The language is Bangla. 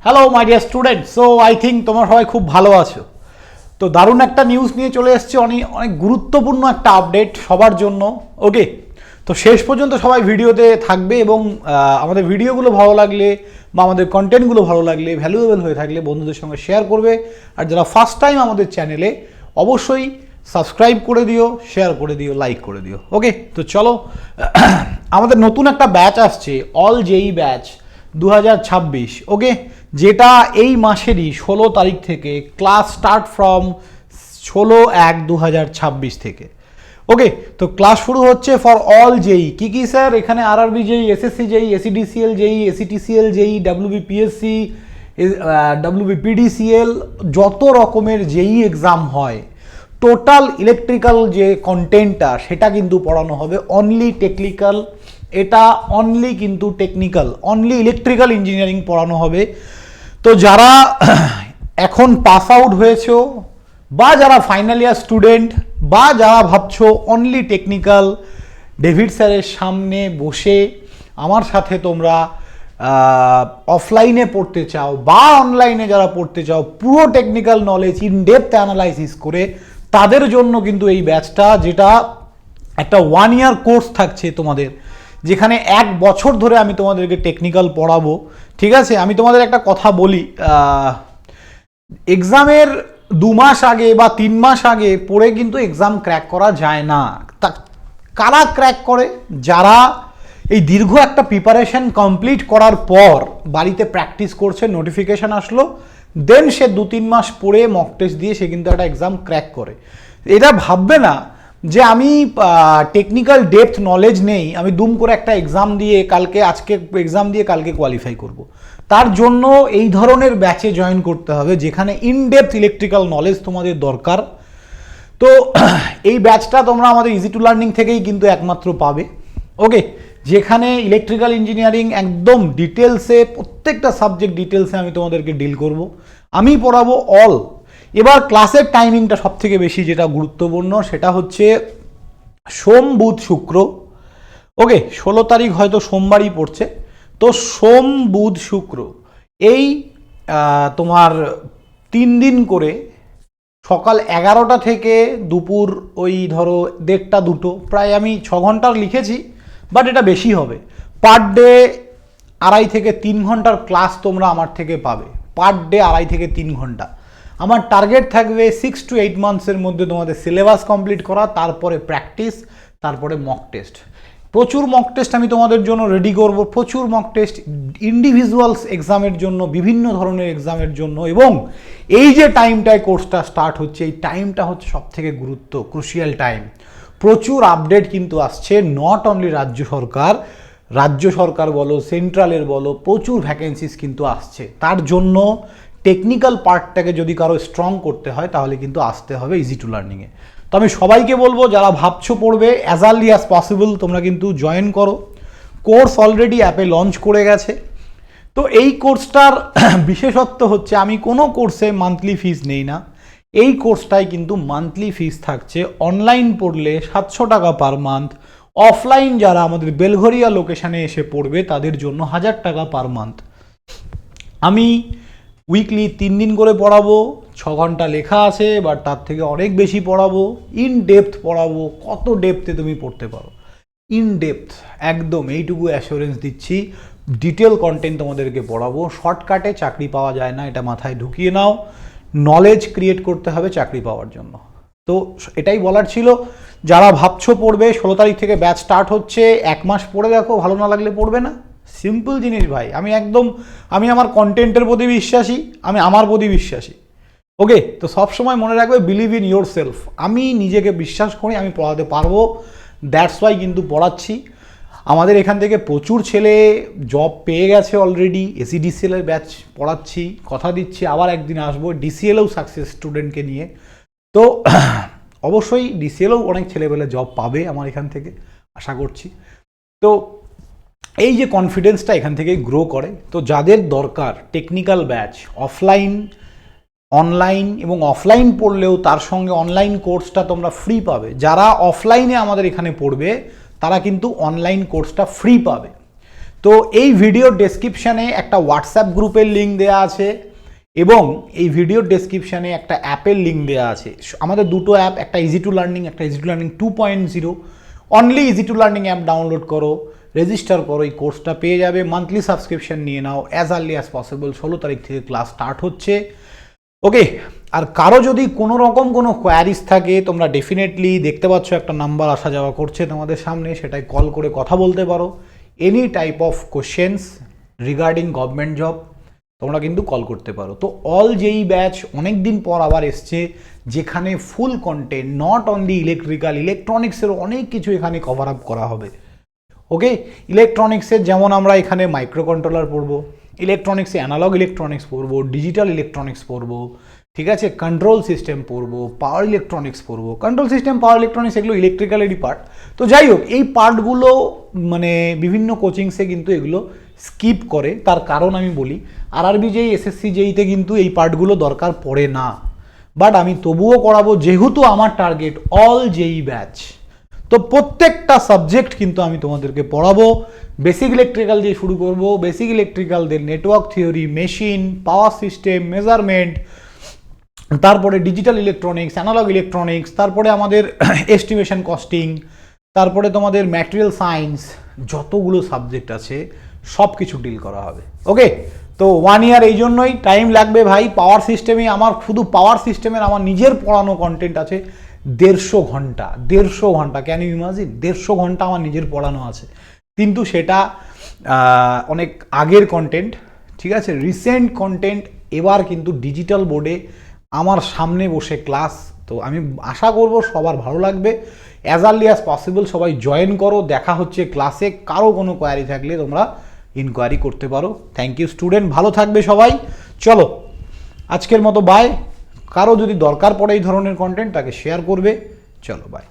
Hello my dear student. So I think তোমরা সবাই খুব ভালো আছো। তো দারুণ একটা নিউজ নিয়ে চলে এসেছি, অনেক অনেক গুরুত্বপূর্ণ একটা আপডেট সবার জন্য। ওকে, তো শেষ পর্যন্ত সবাই ভিডিওতে থাকবে এবং আমাদের ভিডিওগুলো ভালো লাগলে বা আমাদের কন্টেন্টগুলো ভালো লাগলে, ভ্যালুয়েবল হয়ে থাকলে বন্ধুদের সঙ্গে শেয়ার করবে। আর যারা ফার্স্ট টাইম আমাদের চ্যানেলে, অবশ্যই সাবস্ক্রাইব করে দিও, শেয়ার করে দিও, লাইক করে দিও। ওকে, তো চলো আমাদের নতুন একটা ব্যাচ আসছে, অল জেই ব্যাচ 2026। ওকে, যেটা এই মাসেরই 16 তারিখ থেকে ক্লাস স্টার্ট ফ্রম 16/1/2026 থেকে। ওকে, তো ক্লাস শুরু হচ্ছে ফর অল জেই। কি কি স্যার? এখানে আরআরবি জেই, এসএসসি জেই, এসিডিসিএল জেই, এসিটিসিএল জেই, ডাব্লিউবিপিএসসি, ডাব্লিউবিপিডিসিএল, যত রকমের জেই এক্সাম হয় টোটাল ইলেকট্রিক্যাল যে কন্টেন্টটা সেটা কিন্তু পড়ানো হবে। অনলি টেকনিক্যাল, এটা অনলি কিন্তু টেকনিক্যাল, অনলি ইলেকট্রিক্যাল ইঞ্জিনিয়ারিং পড়ানো হবে। তো যারা এখন পাস আউট হয়েছো বা যারা ফাইনাল ইয়ার স্টুডেন্ট বা যারা ভাবছো অনলি টেকনিক্যাল, ডেভিড স্যারের সামনে বসে আমার সাথে তোমরা অফলাইনে পড়তে চাও বা অনলাইনে যারা পড়তে চাও, পুরো technical knowledge in depth analysis করে, তাদের জন্য কিন্তু এই ব্যাচটা, যেটা একটা 1 ইয়ার কোর্স থাকছে তোমাদের, যেখানে 1 বছর ধরে আমি তোমাদেরকে টেকনিক্যাল পড়াবো। ঠিক আছে, আমি তোমাদের একটা কথা বলি, এক্সামের 2 মাস আগে বা 3 মাস আগে পড়ে কিন্তু এক্সাম ক্র্যাক করা যায় না। কারা ক্র্যাক করে? যারা এই দীর্ঘ একটা প্রিপারেশন কমপ্লিট করার পর বাড়িতে প্র্যাকটিস করছে, নোটিফিকেশান আসলো, দেন সে 2-3 মাস পড়ে মক টেস্ট দিয়ে সে কিন্তু একটা এক্সাম ক্র্যাক করে। এটা ভাববে না যে আমি টেকনিক্যাল ডেপথ নলেজ নেই, আমি দুম করে একটা এক্সাম দিয়ে আজকে এক্সাম দিয়ে কালকে কোয়ালিফাই করব। তার জন্য এই ধরনের ব্যাচে জয়েন করতে হবে, যেখানে ইন ডেপথ ইলেকট্রিক্যাল নলেজ তোমাদের দরকার। তো এই ব্যাচটা তোমরা আমাদের ইজি টু লার্নিং থেকেই কিন্তু একমাত্র পাবে। ওকে, যেখানে ইলেকট্রিক্যাল ইঞ্জিনিয়ারিং একদম ডিটেলসে, প্রত্যেকটা সাবজেক্ট ডিটেলসে আমি তোমাদেরকে ডিল করব, আমি পড়াবো অল। এবার ক্লাসের টাইমিংটা সব থেকে বেশি যেটা গুরুত্বপূর্ণ, সেটা হচ্ছে সোম, বুধ, শুক্র। ওকে, 16 তারিখ হয়তো সোমবারই পড়ছে, তো সোম, বুধ, শুক্র এই তোমার 3 দিন করে, সকাল 11টা থেকে দুপুর ওই ধরো 1:30-2টো, প্রায় আমি 6 ঘন্টার লিখেছি, বাট এটা বেশি হবে। পার ডে 2.5 থেকে 3 ঘন্টার ক্লাস তোমরা আমার থেকে পাবে। পার ডে 2.5 থেকে 3 ঘন্টা। আমার টার্গেট থাকবে 6 to 8 মান্থসের মধ্যে তোমাদের সিলেবাস কমপ্লিট করা, তারপরে প্র্যাকটিস, তারপরে মক টেস্ট। প্রচুর মক টেস্ট আমি তোমাদের জন্য রেডি করব, প্রচুর মক টেস্ট ইন্ডিভিজুয়ালস এক্সামের জন্য, বিভিন্ন ধরনের এক্সামের জন্য। এবং এই যে টাইমটায় কোর্সটা স্টার্ট হচ্ছে, এই টাইমটা হচ্ছে সবথেকে ক্রুশিয়াল টাইম। প্রচুর আপডেট কিন্তু আসছে, নট অনলি রাজ্য সরকার বলো, সেন্ট্রালের বলো, প্রচুর ভ্যাকেন্সিস কিন্তু আসছে। তার জন্য টেকনিক্যাল পার্টটাকে যদি কারো স্ট্রং করতে হয়, তাহলে কিন্তু আসতে হবে ইজি টু লার্নিংয়ে। তো আমি সবাইকে বলবো, যারা ভাবছো পড়বে, অ্যাজ আর্লি অ্যাজ পসিবল তোমরা কিন্তু জয়েন করো। কোর্স অলরেডি অ্যাপে লঞ্চ করে গেছে। তো এই কোর্সটার বিশেষত্ব হচ্ছে, আমি কোনো কোর্সে মান্থলি ফিস নেই না। এই কোর্সটায় কিন্তু মান্থলি ফিস থাকছে, অনলাইন পড়লে 700 টাকা পার মান্থ, অফলাইন যারা আমাদের বেলঘরিয়া লোকেশানে এসে পড়বে তাদের জন্য 1000 টাকা পার মান্থ। আমি উইকলি 3 দিন করে পড়াবো, 6 ঘন্টা লেখা আছে, বাট তার থেকে অনেক বেশি পড়াবো, ইন ডেপথ পড়াবো। কত ডেপথে তুমি পড়তে পারো, ইন ডেপথ, একদম এইটুকু অ্যাসিওরেন্স দিচ্ছি। ডিটেল কন্টেন্ট তোমাদেরকে পড়াবো। শর্টকাটে চাকরি পাওয়া যায় না, এটা মাথায় ঢুকিয়ে নাও। নলেজ ক্রিয়েট করতে হবে চাকরি পাওয়ার জন্য। তো এটাই বলার ছিল। যারা ভাবছো পড়বে, 16 তারিখ থেকে ব্যাচ স্টার্ট হচ্ছে, 1 মাস পড়ে দেখো, ভালো না লাগলে পড়বে না। সিম্পল জিনিস ভাই। আমি আমার কন্টেন্টের প্রতি বিশ্বাসী, আমি আমার প্রতি বিশ্বাসী। ওকে, তো সবসময় মনে রাখবে, বিলিভ ইন ইয়োর সেলফ। আমি নিজেকে বিশ্বাস করি, আমি পড়াতে পারবো, দ্যাটস ওয়াই কিন্তু পড়াচ্ছি। আমাদের এখান থেকে প্রচুর ছেলে জব পেয়ে গেছে অলরেডি। এসিডিসিএলের ব্যাচ পড়াচ্ছি, কথা দিচ্ছি আবার একদিন আসবো ডিসিএলেও সাকসেস স্টুডেন্টকে নিয়ে। তো অবশ্যই ডিসিএলেও অনেক ছেলেবেলে জব পাবে আমার এখান থেকে, আশা করছি। তো এই যে কনফিডেন্সটা এখান থেকেই গ্রো করে। তো যাদের দরকার টেকনিক্যাল ব্যাচ, অফলাইন, অনলাইন, এবং অফলাইন পড়লেও তার সঙ্গে অনলাইন কোর্সটা তোমরা ফ্রি পাবে। যারা অফলাইনে আমাদের এখানে পড়বে তারা কিন্তু অনলাইন কোর্সটা ফ্রি পাবে। তো এই ভিডিওর ডেসক্রিপশানে একটা হোয়াটসঅ্যাপ গ্রুপের লিঙ্ক দেওয়া আছে এবং এই ভিডিওর ডেসক্রিপশানে একটা অ্যাপের লিঙ্ক দেওয়া আছে। আমাদের দুটো অ্যাপ, একটা ইজি টু লার্নিং, একটা easy to learning 2.0। Only easy to learning app download করো, রেজিস্টার করো, এই কোর্সটা পেয়ে যাবে। মান্থলি সাবস্ক্রিপশন নিয়ে নাও, অ্যাজ আর্লি অ্যাজ পসিবল। 16 তারিখ থেকে ক্লাস স্টার্ট হচ্ছে। ওকে, আর কারো যদি কোনো রকম কোনো কোয়ারিজ থাকে, তোমরা ডেফিনেটলি দেখতে পাচ্ছ একটা নাম্বার আসা যাওয়া করছে তোমাদের সামনে, সেটাই কল করে কথা বলতে পারো। Any type of questions regarding government job তোমরা কিন্তু কল করতে পারো। তো অল যেই ব্যাচ অনেক দিন পর আবার এসছে, যেখানে ফুল কন্টেন্ট, নট অনলি ইলেকট্রিক্যাল, ইলেকট্রনিক্সেরও অনেক কিছু এখানে কভার আপ করা হবে। ওকে, ইলেকট্রনিক্সের যেমন আমরা এখানে মাইক্রো কন্ট্রোলার পড়বো, ইলেকট্রনিক্সে অ্যানালগ ইলেকট্রনিক্স পড়বো, ডিজিটাল ইলেকট্রনিক্স পড়বো, ঠিক আছে, কন্ট্রোল সিস্টেম পড়বো, পাওয়ার ইলেকট্রনিক্স পড়বো। কন্ট্রোল সিস্টেম, পাওয়ার ইলেকট্রনিক্স এগুলো ইলেকট্রিক্যালেরই পার্ট। তো যাই হোক, এই পার্টগুলো মানে বিভিন্ন কোচিংসে কিন্তু এগুলো স্কিপ করে। তার কারণ আমি বলি, আরআরবি যেই, এসএসসি যেইতে কিন্তু এই পার্টগুলো দরকার পড়ে না, বাট আমি তবুও করাবো যেহেতু আমার টার্গেট অল যেই ব্যাচ। তো প্রত্যেকটা সাবজেক্ট কিন্তু আমি তোমাদেরকে পড়াবো। বেসিক ইলেকট্রিক্যাল দিয়ে শুরু করব, বেসিক ইলেকট্রিক্যালদের network theory, machine, power system, measurement, তারপরে ডিজিটাল ইলেকট্রনিক্স, অ্যানালগ ইলেকট্রনিক্স, তারপরে আমাদের এস্টিমেশন কস্টিং, তারপরে তোমাদের ম্যাটেরিয়াল সায়েন্স, যতগুলো সাবজেক্ট আছে সব কিছু ডিল করা হবে। ওকে, তো 1 ইয়ার এই জন্যই টাইম লাগবে ভাই। পাওয়ার সিস্টেমে আমার শুধু পাওয়ার সিস্টেমের আমার নিজের পড়ানো কন্টেন্ট আছে 150 ঘন্টা। 150 ঘন্টা, ক্যান ইউ ইমাজিন? 150 ঘন্টা আমার নিজের পড়ানো আছে, কিন্তু সেটা অনেক আগের কন্টেন্ট, ঠিক আছে। রিসেন্ট কন্টেন্ট এবার কিন্তু ডিজিটাল বোর্ডে আমার সামনে বসে ক্লাস। তো আমি আশা করব সবার ভালো লাগবে। অ্যাজ আর্লি অ্যাজ পসিবল সবাই জয়েন করো। দেখা হচ্ছে ক্লাসে। কারো কোনো কোয়ারি থাকলে তোমরা ইনকোয়ারি করতে পারো। থ্যাংক ইউ স্টুডেন্ট, ভালো থাকবে সবাই। চলো আজকের মতো বাই। কারো যদি দরকার পড়ে এই ধরনের কন্টেন্ট, তাকে শেয়ার করবে। চলো বাই।